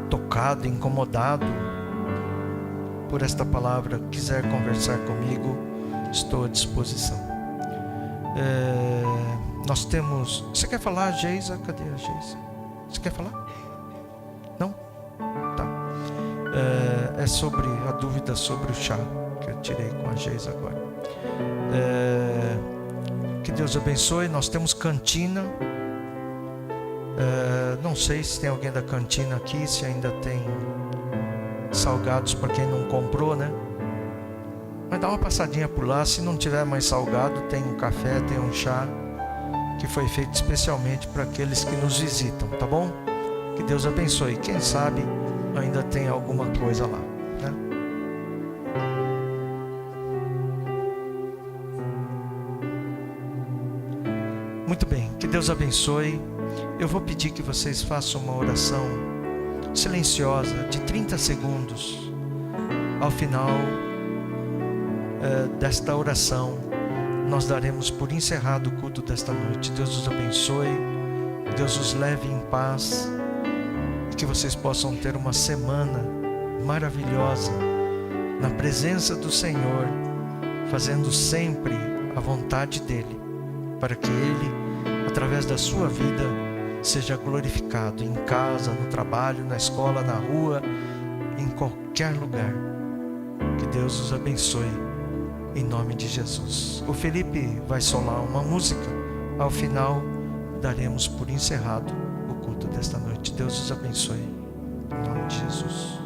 tocado, incomodado por esta palavra, quiser conversar comigo, estou à disposição. Nós temos... Você quer falar, Geisa? Cadê a Geisa? Você quer falar? Não? Tá. É sobre a dúvida sobre o chá, que eu tirei com a Geisa agora. Que Deus abençoe. Nós temos cantina. Não sei se tem alguém da cantina aqui, se ainda tem salgados para quem não comprou, né? Mas dá uma passadinha por lá. Se não tiver mais salgado, tem um café, tem um chá que foi feito especialmente para aqueles que nos visitam, tá bom? Que Deus abençoe. Quem sabe ainda tem alguma coisa lá, né? Muito bem, que Deus abençoe. Eu vou pedir que vocês façam uma oração silenciosa de 30 segundos. Ao final desta oração, nós daremos por encerrado o culto desta noite. Deus os abençoe, Deus os leve em paz, e que vocês possam ter uma semana maravilhosa na presença do Senhor, fazendo sempre a vontade dEle, para que Ele, através da sua vida, seja glorificado em casa, no trabalho, na escola, na rua, em qualquer lugar. Que Deus os abençoe, em nome de Jesus. O Felipe vai solar uma música. Ao final, daremos por encerrado o culto desta noite. Deus os abençoe, em nome de Jesus.